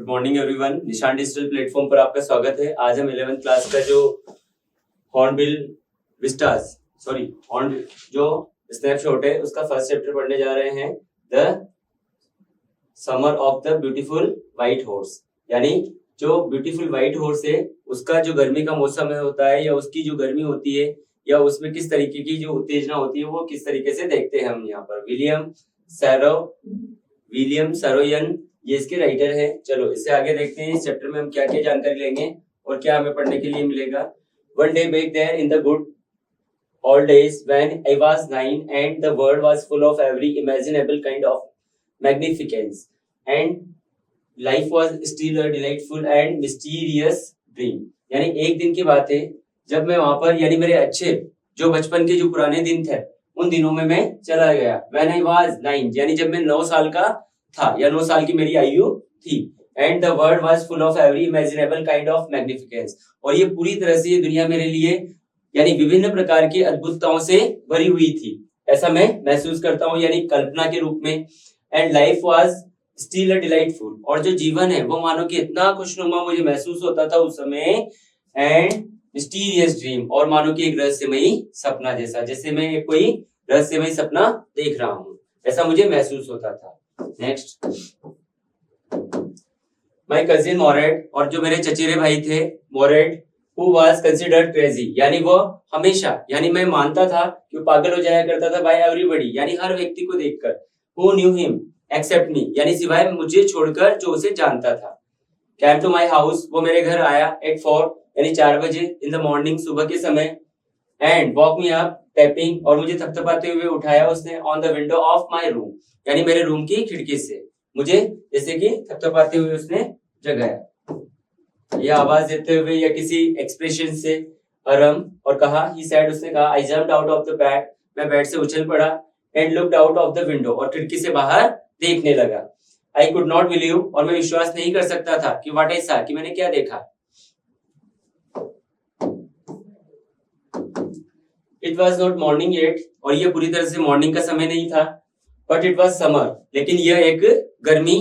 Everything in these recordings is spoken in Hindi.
Good morning everyone. निशान डिजिटल प्लेटफॉर्म पर आपका स्वागत है। आज हम 11th क्लास का जो हॉर्नबिल जो स्नैपशॉट है उसका फर्स्ट चैप्टर पढ़ने जा रहे हैं, the summer of the beautiful white horse. यानी जो ब्यूटीफुल व्हाइट हॉर्स है उसका जो गर्मी का मौसम है होता है, या उसकी जो गर्मी होती है, या उसमें किस तरीके की जो उत्तेजना होती है वो किस तरीके से देखते हैं हम यहाँ पर। विलियम सरोयन ये इसके राइटर है। चलो इससे आगे देखते हैं इस चैप्टर में हम क्या क्या जानकारी लेंगे और क्या हमें पढ़ने के लिए मिलेगा। One day back there in the good old days when I was 9 and the world was full of every imaginable kind of magnificence and life was still a delightful and mysterious dream। यानी एक दिन की बात है जब मैं वहां पर, यानी मेरे अच्छे जो बचपन के जो पुराने दिन थे उन दिनों में मैं चला गया। When I was 9 यानी जब मैं 9 साल का था या 9 साल की मेरी आयु थी। And the world was full of every imaginable kind of magnificence, और ये पूरी तरह से ये दुनिया मेरे लिए यानी विभिन्न प्रकार की अद्भुतताओं से भरी हुई थी, ऐसा मैं महसूस करता हूँ, यानी कल्पना के रूप में। And life was still a delightful, और जो जीवन है वो मानो कि इतना खुशनुमा मुझे महसूस होता था उस समय। एंड मिस्टीरियस ड्रीम, और मानो कि एक रहस्यमयी सपना जैसा, जैसे मैं कोई रहस्यमयी सपना देख रहा हूँ, ऐसा मुझे महसूस होता था। नेक्स्ट, माय कजिन मोरेट, और जो मेरे चचेरे भाई थे मोरेट, who was considered crazy, यानी वो हमेशा, यानी मैं मानता था कि वो पागल हो जाया करता था by everybody, यानी हर व्यक्ति को देखकर। who knew him except me, यानी सिवाय मुझे छोड़कर जो उसे जानता था। came to my house, वो मेरे घर आया at 4 यानी 4 बजे in the morning, सुबह के समय। and woke me up tapping, और मुझे थपथपाते हुए उठाया उसने on the window of my room, यानी मेरे रूम की खिड़की से मुझे जैसे कि थपथपाते हुए उसने जगाया या आवाज देते हुए या किसी एक्सप्रेशन से आराम, और कहा ही सैड, उसने कहा I jumped out of the bed, मैं बेड से उछल पड़ा। And looked out of the window, और खिड़की से बाहर देखने लगा। आई कुड नॉट बिलीव, और मैं विश्वास नहीं कर सकता था कि व्हाट आई सॉ, कि मैंने क्या देखा। It was not morning yet, और ये पूरी तरह से मॉर्निंग का समय नहीं था। बट इट वाज समर, लेकिन यह एक गर्मी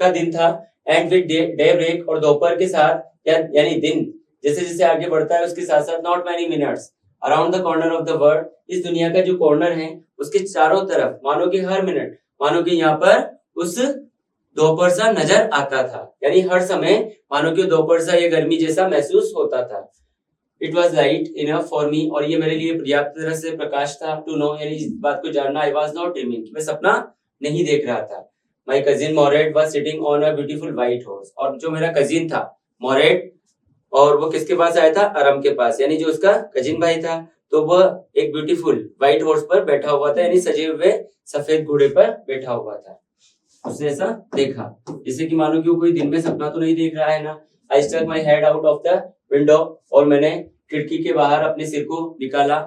का दिन था। एंड विद डे ब्रेक, और दोपहर के साथ यानी दिन जैसे जैसे आगे बढ़ता है उसके साथ साथ not many minutes around the corner of the world, इस दुनिया का जो कॉर्नर है उसके चारों तरफ मानो कि हर मिनट, मानो कि यहाँ पर उस दोपहर सा नजर आता था, यानी हर समय मानो कि दोपहर सा ये गर्मी जैसा महसूस होता था। It was light enough for me, और ये मेरे लिए पर्याप्त तरह से प्रकाश था। टू नो, यानी इस बात को जानना। आई वॉज नॉट ड्रीमिंग, मैं सपना नहीं देख रहा था। My cousin Mourad was sitting on a beautiful white horse, और जो मेरा कजिन था मोरेट, और वो किसके पास आया था? अरम के पास, यानी जो उसका कजिन भाई था, तो वह एक ब्यूटीफुल व्हाइट हॉर्स पर बैठा हुआ था, यानी सजे हुए सफेद घोड़े पर बैठा हुआ था। उसने ऐसा देखा जैसे कि मानो कि वो कोई दिन में सपना तो नहीं देख रहा है ना। I stuck my head out of the window, और मैंने खिड़की के बाहर अपने सिर को निकाला।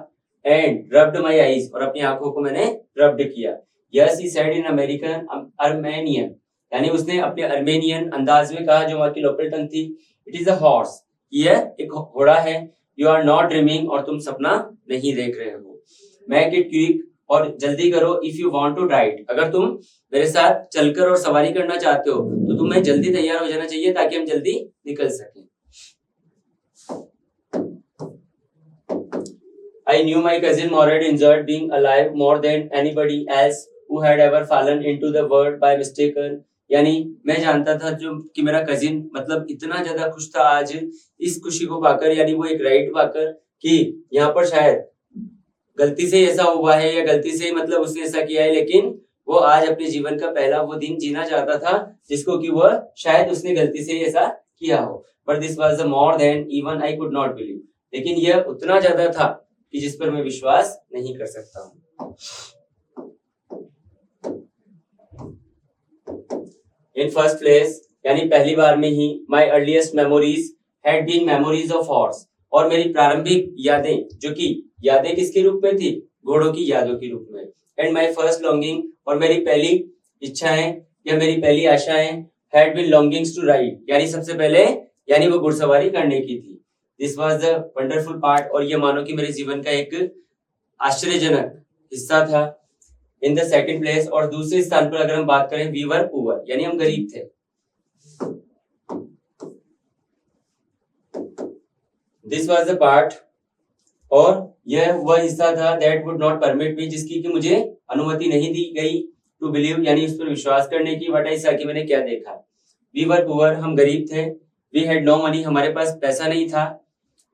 एंड रब्ड माई आईज, और अपनी आंखों को मैंने रब्ड किया। Yes he said in American Armenian, यानी उसने अपने अर्मेनियन अंदाज में कहा जो वहां की लोकल टंग थी। इट इज अ हॉर्स, यह एक घोड़ा है। यू आर नॉट ड्रीमिंग, और तुम सपना नहीं देख रहे हो। मेक इट क्विक, और जल्दी करो। If you want to ride, अगर तुम मेरे साथ चलकर और सवारी करना चाहते हो तो तुम्हें जल्दी तैयार हो जाना चाहिए ताकि हम जल्दी निकल सकें। I knew my cousin Mored enjoyed being alive more than anybody else who had ever fallen into the world by mistake, यानी मैं जानता था जो कि मेरा कजिन मतलब इतना ज्यादा खुश था आज इस खुशी को पाकर, यानी वो एक राइड पाकर कि यहाँ पर शायद गलती से ऐसा हुआ है या गलती से मतलब उसने ऐसा किया है, लेकिन वो आज अपने जीवन का पहला वो दिन जीना चाहता था जिसको कि वह शायद उसने गलती से ऐसा किया हो। But this was more than even I could not believe, लेकिन यह उतना ज्यादा था कि जिस पर मैं विश्वास नहीं कर सकता हूँ। इन फर्स्ट प्लेस, यानी पहली बार में ही, my earliest memories had been memories of horse, और मेरी प्रारंभिक यादें जो कि यादें किसके रूप में थी? घोड़ों की यादों के रूप में। एंड माई फर्स्ट लॉन्गिंग, और मेरी पहली इच्छाएं या मेरी पहली आशाएं had been longings to ride, यानी सबसे पहले यानी वो घुड़सवारी करने की थी। This was the wonderful part, और ये मानो कि मेरे जीवन का एक आश्चर्यजनक हिस्सा था। इन द सेकंड प्लेस, और दूसरे स्थान पर अगर हम बात करें, वी वर पुअर, यानी हम गरीब थे। दिस वाज द पार्ट, और यह वह हिस्सा था that would not permit me, जिसकी कि मुझे अनुमति नहीं दी गई, टू बिलीव यानी उस पर विश्वास करने की, व्हाट आई सॉ कि मैंने क्या देखा। वी वर पुअर, हम गरीब थे। वी हैड नो मनी, हमारे पास पैसा नहीं था।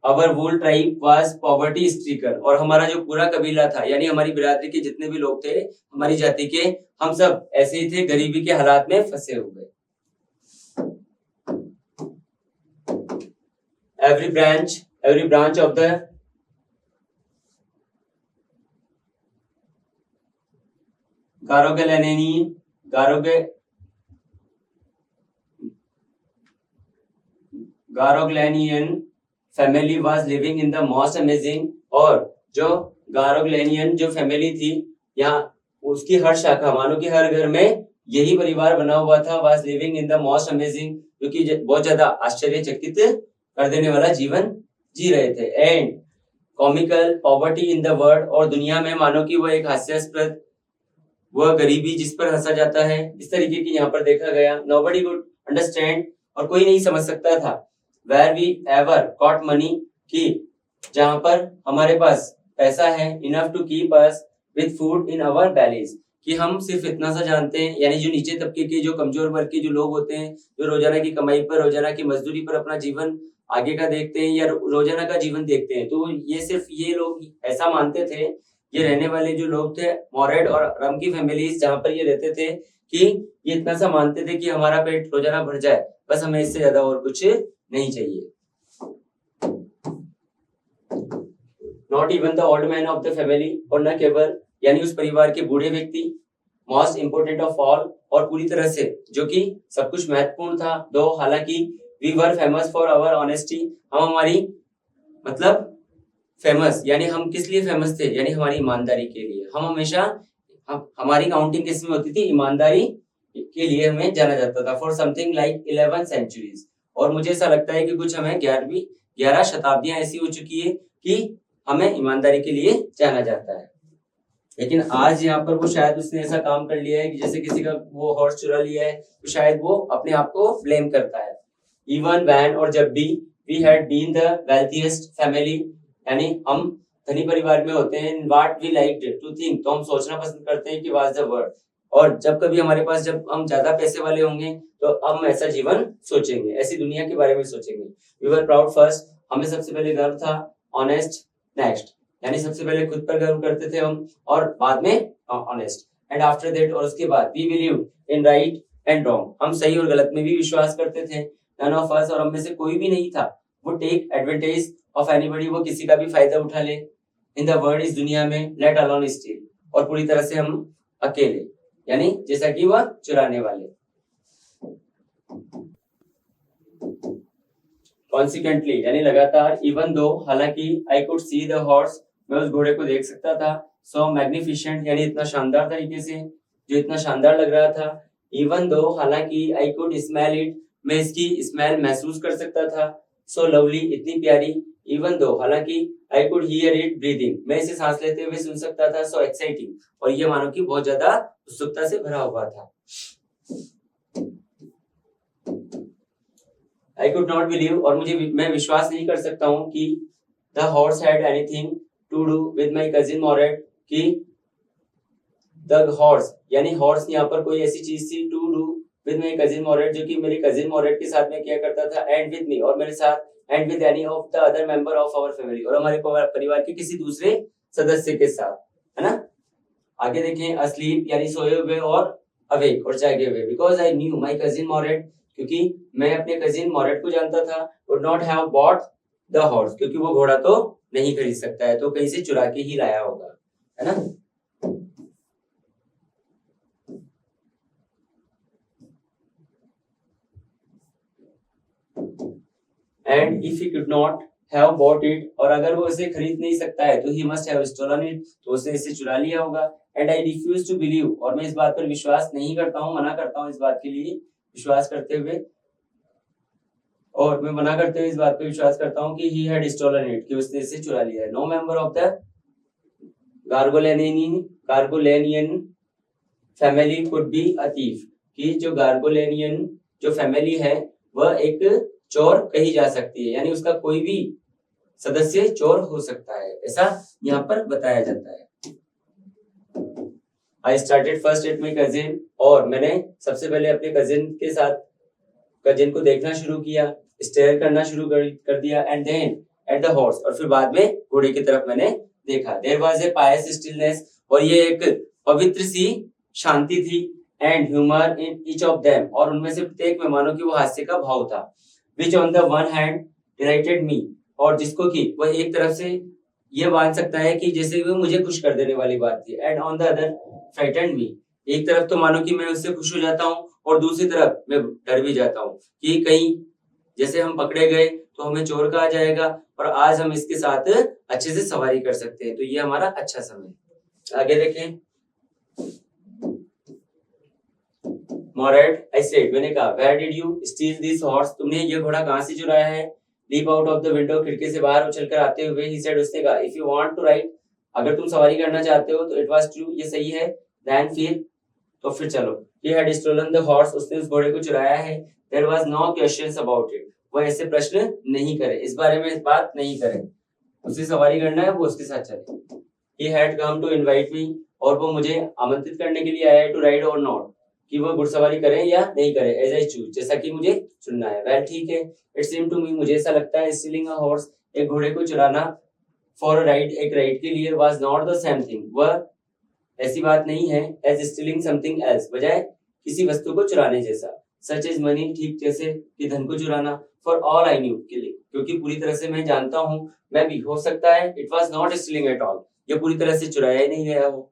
अवर वोल ट्राइब वाज पॉवर्टी स्ट्रिकन, और हमारा जो पूरा कबीला था यानी हमारी बिरादरी के जितने भी लोग थे, हमारी जाति के, हम सब ऐसे ही थे, गरीबी के हालात में फंसे हुए। every branch of the Garoghlanian family was living in the most amazing, और जो गारोग्लैनियन जो फैमिली थी, यहाँ उसकी हर शाखा, मानो कि हर घर में यही परिवार बना हुआ था, was living in the most amazing, जो कि बहुत ज्यादा आश्चर्यचकित कर देने वाला जीवन जी रहे थे। And comical poverty in the world, और दुनिया में मानो कि वह एक हास्यास्पद, वह गरीबी जिस पर हंसा जाता है, इस तरीके की यहाँ पर देखा गया। नोबडी कुड अंडरस्टैंड, और कोई नहीं समझ सकता था। Where we ever got money, कि जहां पर हमारे पास पैसा है, enough to keep us with food in our bellies, कि हम सिर्फ इतना सा जानते हैं, यानी जो नीचे तबके के, जो कमजोर वर्ग के जो लोग होते हैं, जो रोजाना की कमाई पर, रोजाना की मजदूरी पर अपना जीवन आगे का देखते हैं या रोजाना का जीवन देखते हैं, तो ये सिर्फ ये लोग ऐसा मानते थे, ये रहने वाले जो लोग थे मोरेड और रम की फैमिलीज जहां पर ये रहते थे, कि ये इतना सा मानते थे कि हमारा पेट रोजाना भर जाए, बस हमें इससे ज्यादा और कुछ नहीं चाहिए। Not even the old man of the family, और न केवल यानी उस परिवार के बूढ़े व्यक्ति, मोस्ट इम्पोर्टेंट ऑफ ऑल, और पूरी तरह से जो कि सब कुछ महत्वपूर्ण था, दो हालांकि we were famous for our honesty, हम हमारी मतलब फेमस, यानी हम किस लिए फेमस थे, यानी हमारी ईमानदारी के लिए। हम हमेशा हमारी काउंटिंग किस में होती थी, ईमानदारी के लिए हमें जाना जाता था। फॉर समथिंग लाइक 11 सेंचुरीज, और मुझे ऐसा लगता है कि कुछ हमें 11 शताब्दियां ऐसी हो चुकी है कि हमें ईमानदारी के लिए जाना जाता है। लेकिन आज यहाँ पर वो शायद उसने ऐसा काम कर लिया है कि जैसे किसी का वो हॉर्स चुरा लिया है, तो शायद वो अपने आप को ब्लेम करता है। इवन वैन, और जब भी we had been the wealthiest family, यानी हम धनी परिवार में होते हैं, what we liked to think, तो हम सोचना पसंद करते हैं कि वाज द वर्ड, और जब कभी हमारे पास, जब हम ज्यादा पैसे वाले होंगे, तो हम ऐसा जीवन सोचेंगे, ऐसी दुनिया के बारे में सोचेंगे। वी वर प्राउड फर्स्ट, हमें सबसे पहले गर्व था। ऑनेस्ट नेक्स्ट, यानी सबसे पहले खुद पर गर्व करते थे हम, और बाद में ऑनेस्ट। एंड आफ्टर दैट, और उसके बाद, we believe in right and wrong, हम सही और गलत में भी विश्वास करते थे। नन ऑफ अस, और हम में से कोई भी नहीं था, वो टेक एडवांटेज ऑफ एनीबॉडी, वो किसी का भी फायदा उठा ले। इन द वर्ल्ड, इस दुनिया में, लेट अलोन स्टील, और पूरी तरह से हम अकेले, यानी जैसा कि वह चुराने वाले। कॉन्सिक्वेंटली, यानी लगातार, इवन दो, हालांकि, I could see the horse, मैं उस घोड़े को देख सकता था। सो मैग्निफिशेंट, यानी इतना शानदार तरीके से, जो इतना शानदार लग रहा था। इवन दो, हालांकि, आई कुड स्मेल इट, मैं इसकी स्मेल महसूस कर सकता था। सो लवली, इतनी प्यारी। इवन दो, हालांकि, I could hear it breathing, मैं इसे सांस लेते हुए सुन सकता था। सो एक्साइटिंग, और ये मानो कि बहुत ज्यादा उत्सुकता से भरा हुआ था। I could not believe, और मैं विश्वास नहीं कर सकता हूँ कि the horse had anything to do with my cousin Moret, कि the horse, यानी horse यहाँ पर कोई ऐसी चीज थी, to do with my cousin Moret, जो कि मेरे cousin Moret के साथ में किया करता था, and with me, और मेरे साथ, and with any of the other member of our family, और हमारे परिवार के किसी दूसरे सदस्य के साथ, है ना। आगे देखें, asleep, यानी सोए हुए, और awake, और जागे हुए। Because I knew my cousin Moret, क्योंकि मैं अपने कजिन मॉरेट को जानता था। would not have bought the horse, क्योंकि वो घोड़ा तो नहीं खरीद सकता है, तो कहीं से चुरा के ही लाया होगा, है ना। And if he could not have bought it, और अगर वो इसे खरीद नहीं सकता है, तो he must have stolen it, तो उसने इसे चुरा लिया होगा। And I refuse to believe, और मैं इस बात पर विश्वास नहीं करता हूँ, मना करता हूँ इस बात के लिए विश्वास करते हुए, और मैं मना करते हुए इस बात पे विश्वास करता हूँ कि he had stolen it, कि उसने इसे चुरा लिया है। No member of the Garoghlanian family could be a thief, कि जो गार्गोलेनियन जो फैमिली है, वह एक चोर कही जा सकती है, यानी उसका कोई भी सदस्य चोर हो सकता है, ऐसा यहाँ पर बताया जाता है। I started first at my cousin, और मैंने सबसे पहले अपने कजिन को देखना शुरू किया, स्टेयर करना शुरू कर दिया, and then at the horse, और फिर बाद में घोड़े की तरफ मैंने देखा। There was a pious stillness, और ये एक पवित्र सी शांति थी, and humour in each of them, और उनमें से प्रत्येक में मानो कि वो हास्य का भाव था। Which on the one hand delighted me, और जिसको कि वह एक तरफ से ये मान सकता है कि जैसे वो मुझे खुश कर देने वाली बात थी, and on the other frightened me, एक तरफ तो मानो कि मैं उससे खुश हो जाता हूँ, और दूसरी तरफ मैं डर भी जाता हूँ कि कहीं जैसे हम पकड़े गए तो हमें चोर कहा जाएगा, और आज हम इसके साथ अच्छे से सवारी कर सकते हैं, तो ये हमारा अच्छा समय। आगे देखें। मोरेट, आई सेड, मैंने कहा, where did you steal this horse, तुमने ये घोड़ा कहाँ से चुराया है? Leap out of the window, खिड़की से बाहर उछलकर आते हुए, ही सेड, उसने कहा, if you want to ride, अगर तुम सवारी करना चाहते हो तो इट वाज ट्रू, ये सही है, देन फिर, तो फिर चलो। He had stolen the horse, उसने उस घोड़े को चुराया है। There was no questions about it, वो ऐसे प्रश्न नहीं करे, इस बारे में बात नहीं करे, उसे सवारी करना है, वो उसके साथ चले। He had come to invite me, और वो मुझे आमंत्रित करने के लिए आया है, टू राइड और नॉट, कि वो घुड़सवारी करें या नहीं करें, एज आई चूज, जैसा कि मुझे चुनना है। वेल, ठीक है। इट सीम टू मी, मुझे ऐसा लगता है, स्टीलिंग अ हॉर्स, एक घोड़े को चुराना, फॉर अ राइड, एक राइड के लिए, was not the same thing, वह ऐसी बात नहीं है, एज स्टीलिंग समथिंग एल्स, बजाय किसी वस्तु को चुराने जैसा, सच एज मनी, ठीक जैसे कि धन को चुराना, फॉर ऑल आई न्यू, के लिए, क्योंकि पूरी तरह से मैं जानता हूँ, मैं भी, हो सकता है, it was not stealing at all, ये पूरी तरह से चुराया ही नहीं गया हो।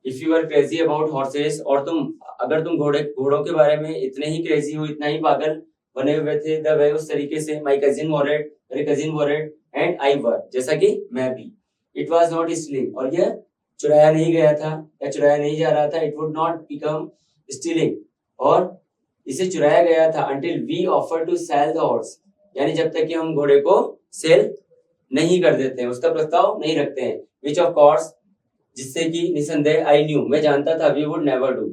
If you are crazy about horses, और अगर तुम घोड़ों के बारे में इतने ही क्रेजी हो, इतना ही पागल बने हुए थे, द वे, उस तरीके से, माय कजिन मोरेट, मेरे कजिन मोरेट, एंड आई वर, जैसा कि मैं भी, इट वाज नॉट स्टीलिंग, और यह चुराया नहीं गया था या चुराया नहीं जा रहा था, it would not become stealing, और इसे चुराया गया था, until we offer to sell the horse, यानी जब तक कि हम घोड़े को सेल नहीं कर देते हैं, उसका प्रस्ताव नहीं रखते हैं, which of course, जिससे कि निसंदेह, I knew, मैं जानता था, we would never do,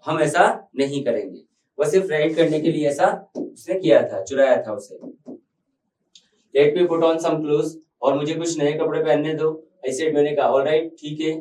हम ऐसा नहीं करेंगे, वह सिर्फ राइड करने के लिए ऐसा उसने किया था, चुराया था उसे। Let me put on some clothes, और मुझे कुछ नए कपड़े पहनने दो, I said, मैंने कहा, all right, ठीक है,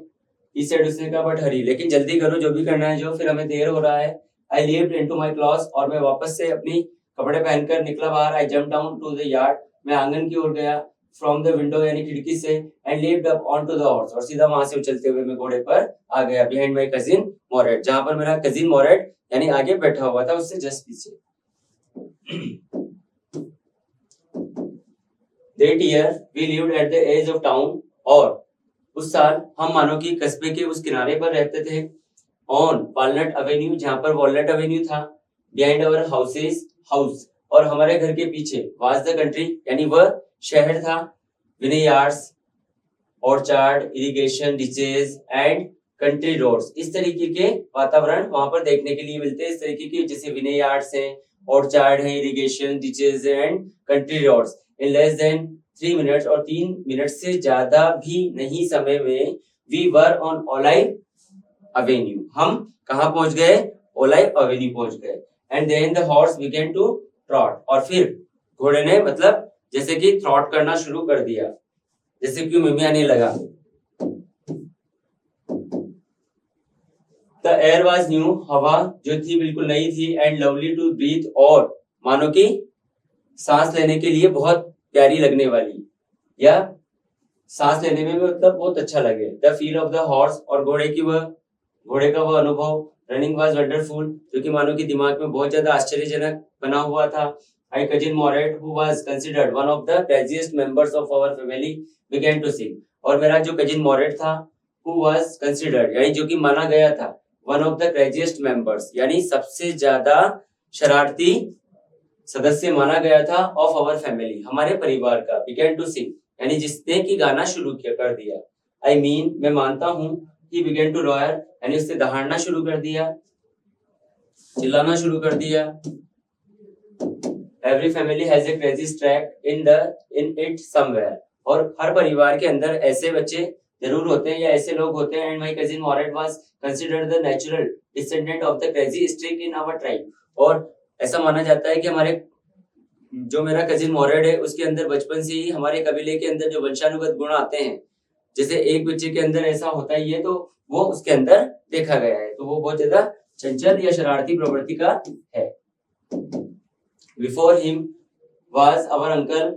he said, उसने कहा, but hurry, लेकिन जल्दी करो, जो भी करना है जो, फिर हमें देर हो रहा है। I leaped into my clothes, और मैं वापस से अपनी कपड़े पहनकर निकला बाहर। I jumped down to the yard, मैं आंगन की ओर गया, from the window, यानी खिड़की से, and leaped up onto the horse, और सीधा वहां से उछलते हुए मैं घोड़े पर आ गया, behind my cousin Moret, जहां पर मेरा कजिन मोरेट यानी आगे बैठा हुआ था, उससे जस्ट पीछे। That year we lived at the edge of town, और उस साल हम मानो कि कस्बे के उस किनारे पर रहते थे, ऑन वॉलनट एवेन्यू, जहां पर वॉलनट एवेन्यू था, बिहाइंड आवर हाउस, और हमारे घर के पीछे, वाज द कंट्री, यानी वह शहर था, vineyards, orchard, irrigation, ditches and country roads, इस तरीके के वातावरण वहां पर देखने के लिए मिलते हैं, इस तरीके के, जैसे विनेयार्ड्स हैं, ऑर्चार्ड है, irrigation, ditches and country roads, in less than 3 minutes, और 3 मिनट से ज्यादा भी नहीं समय में, we were on olive avenue, हम कहाँ पहुंच गए? ओलाइव एवेन्यू पहुंच गए, and then the horse began to trot, और फिर घोड़े ने मतलब जैसे कि ट्रॉट करना शुरू कर दिया, जैसे कि मिमियाने लगा। द एयर वाज न्यू, हवा जो थी बिल्कुल नई थी, एंड लवली टू ब्रीथ, और मानो कि सांस लेने के लिए बहुत प्यारी लगने वाली, या सांस लेने में मतलब बहुत अच्छा लगे। The feel of the horse, और घोड़े का वह अनुभव, रनिंग वाज वंडरफुल, जो कि मानो कि दिमाग में बहुत ज्यादा आश्चर्यजनक बना हुआ था। I cousin Mourad, who was considered one of the craziest members of our family, began to sing, और मेरा जो कजिन मोरेट था, हु वाज कंसिडर्ड, यानी जो कि माना गया था, one of the craziest members, यानी सबसे ज्यादा शरारती सदस्य माना गया था, ऑफ आवर फैमिली, हमारे परिवार का, बिगेन टू सिंग, यानी जिसने की गाना शुरू किया कर दिया। आई मीन, मैं मानता हूँ, he began to roar, यानी उसने दहाड़ना शुरू कर दिया, चिल्लाना शुरू कर दिया। Every family has a crazy streak in it somewhere, और हर परिवार के अंदर ऐसे बच्चे जरूर होते हैं या ऐसे लोग होते हैं। And my cousin Moret was considered the natural descendant of the crazy streak in our tribe, और ऐसा माना जाता है कि हमारे जो मेरा कजिन मोरेड है उसके अंदर बचपन से ही हमारे कबीले के अंदर जो वंशानुगत गुण आते हैं, जैसे एक बच्चे के अंदर ऐसा होता ही है, तो वो उसके अंदर देखा गया है, तो वो बहुत ज्यादा चंचल या शरारती प्रवृत्ति का है। Before him was our uncle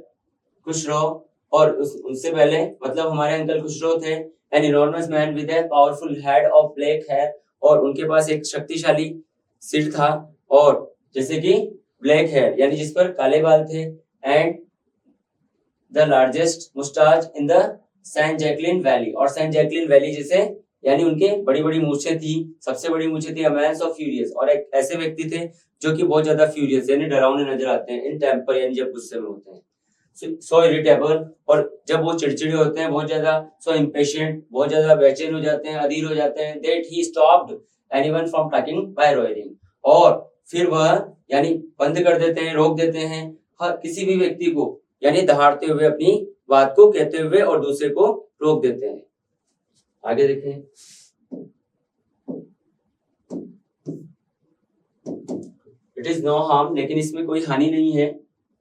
Khosrove, और उनसे पहले मतलब हमारे अंकल खुसरो थे, an enormous man with a powerful head of black hair, और उनके पास एक शक्तिशाली सिर था, और जैसे कि ब्लैक हेयर यानी जिस पर काले बाल थे, and the largest moustache in the San Joaquin Valley, और सैन जैकलिन वैली जैसे यानी उनके बड़ी बड़ी मूछें थी, सबसे बड़ी मूछें थी। अमैंस ऑफ फ्यूरियस, और एक ऐसे व्यक्ति थे जो कि बहुत ज्यादा फ्यूरियस यानी डरावने नजर आते हैं, इन टेम्पर यानी जब गुस्से में होते हैं, सो इरिटेबल, और जब वो चिड़चिड़े होते हैं बहुत ज्यादा, सो इम्पेशेंट बहुत ज्यादा बेचैन हो जाते हैं, अधीर हो जाते हैं, that he stopped anyone from talking by roaring, और फिर वह यानी बंद कर देते हैं, रोक देते हैं किसी भी व्यक्ति को, यानी दहाड़ते हुए अपनी बात को कहते हुए, और दूसरे को रोक देते हैं। आगे देखें, इट इज नो हार्म, लेकिन इसमें कोई हानि नहीं है,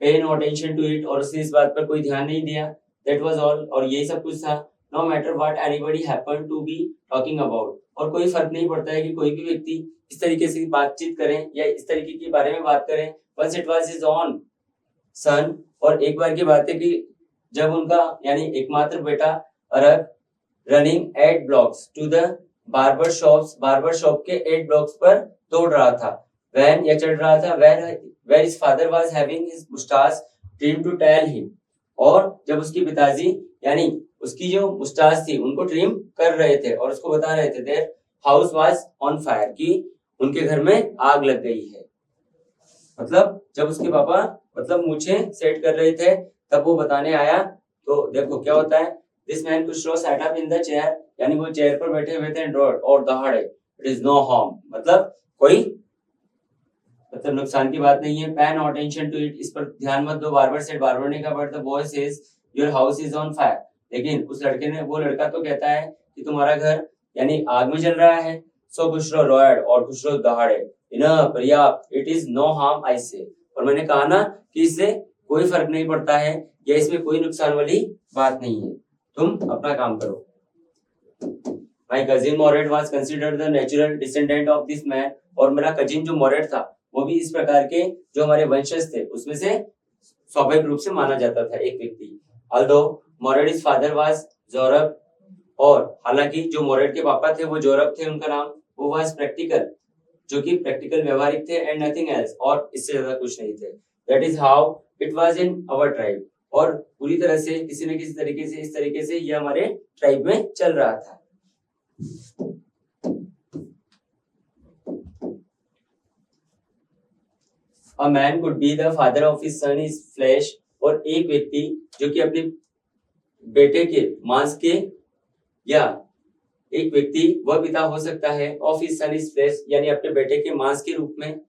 पे नो अटेंशन टू इट, और उसने इस बात पर कोई ध्यान नहीं दिया, दैट वाज ऑल, और यही सब कुछ था। No matter what anybody happen to be talking about, और कोई फर्क नहीं पड़ता है कि कोई भी व्यक्ति इस तरीके से बातचीत करें या इस तरीके के बारे में बात करें। Once it was his own son, और एक बार की बात है कि जब उनका यानी एकमात्र बेटा Arak running 8 blocks to the barber shop के 8 ब्लॉक्स पर दौड़ रहा था, वैन या चढ़ रहा था, where his father was having his mustache trimmed to tell him, और जब उसके पिताजी यानी उसकी जो मुस्टाच थी उनको ट्रिम कर रहे थे और उसको बता रहे थे, their house was on fire, कि उनके घर में आग लग गई है। मतलब जब उसके पापा मतलब मूछे सेट कर रहे थे तब वो बताने आया, तो देखो क्या होता है, this man Khosrove sat up in the chair, यानी वो चेयर पर बैठे हुए थे और दहाड़े, इट इज नो हार्म, मतलब कोई मतलब नुकसान की बात नहीं है। पे नो अटेंशन टू इट, इस पर ध्यान मत दो, बार्बर सेड, बार्बर ने कहा, but the boy says your house is on fire, लेकिन उस लड़के ने, वो लड़का तो कहता है कि तुम्हारा घर यानी आग में जल रहा है। सो खुसरो रोयड, और खुसरो दहाड़े, इनफ पर्याप्त, it is no harm I say, और मैंने कहा ना कि इससे कोई फर्क नहीं पड़ता है या इसमें कोई नुकसान वाली बात नहीं है, तुम अपना काम करो। My cousin Mourad was considered the natural descendant of this man, और मेरा कजिन जो मोरेड था वो भी इस प्रकार के जो हमारे वंशज थे उसमें से स्वाभाविक रूप से माना जाता था एक व्यक्ति। ऑल्दो मोरेड्स फादर वाज जोरब, और हालांकि जो मोरेड के पापा थे वो जोरब थे उनका नाम, वो वाज प्रैक्टिकल, जो कि प्रैक्टिकल व्यवहारिक थे, एंड नथिंग एल्स, और इससे ज्यादा कुछ नहीं थे। That is how it was in our tribe, और पूरी तरह से किसी न किसी तरीके से इस तरीके से ये हमारे ट्राइब में चल रहा था। A man could be the father of his son is flesh, और एक व्यक्ति जो कि अपने बेटे के मांस के, या एक व्यक्ति वह पिता हो सकता है of his son is flesh, यानी अपने बेटे के मांस के रूप में,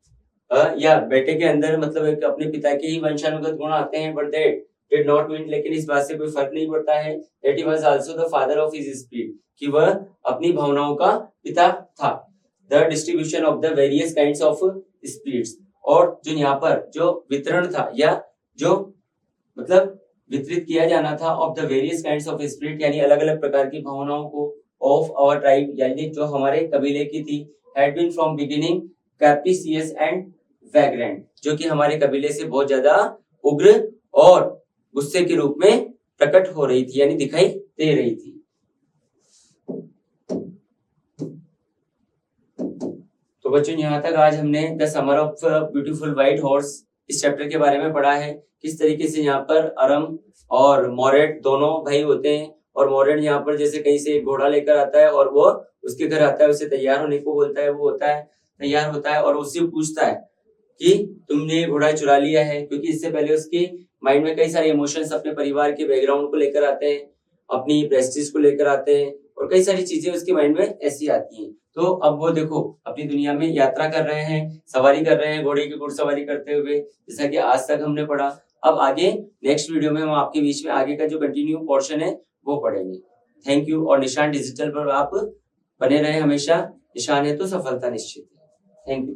या बेटे के अंदर मतलब एक अपने पिता के ही वंशानुगत गुण आते हैं, but that did not mean, लेकिन इस बात से कोई फर्क नहीं पड़ता है, that he was also the father of his spirit, कि वह अपनी भावनाओं का पिता था। The distribution of the various kinds of spirits, और जो यहाँ पर जो वितरण था या जो मतलब वितरित किया जाना था of the various kinds of spirit, यानी अलग अलग प्रकार की भावनाओं को, ऑफ आवर ट्राइब यानी जो हमारे कबीले की थी, had been from beginning capricious and vagrant, जो कि हमारे कबीले से बहुत ज्यादा उग्र और गुस्से के रूप में प्रकट हो रही थी, यानी दिखाई दे रही थी। तो बच्चों यहाँ तक आज हमने the summer of beautiful white horse इस चैप्टर के बारे में पढ़ा है, किस तरीके से यहाँ पर अरम और मोरेड दोनों भाई होते हैं, और मोरेड यहाँ पर जैसे कहीं से एक घोड़ा लेकर आता है और वो उसके घर आता है, उसे तैयार होने को बोलता है, वो होता है तैयार होता है और उससे पूछता है कि तुमने घोड़ा चुरा लिया है, क्योंकि इससे पहले उसके माइंड में कई सारे इमोशंस अपने परिवार के बैकग्राउंड को लेकर आते हैं, अपनी प्रेस्टीज को लेकर आते हैं, और कई सारी चीजें उसके माइंड में ऐसी आती हैं। तो अब वो देखो अपनी दुनिया में यात्रा कर रहे हैं, सवारी कर रहे हैं, घोड़े की घुड़सवारी करते हुए, जैसा कि आज तक हमने पढ़ा। अब आगे नेक्स्ट वीडियो में हम आपके बीच में आगे का जो कंटिन्यू पोर्शन है वो पढ़ेंगे। थैंक यू, और निशान डिजिटल पर आप बने रहे हमेशा, निशान है तो सफलता निश्चित है। Thank you.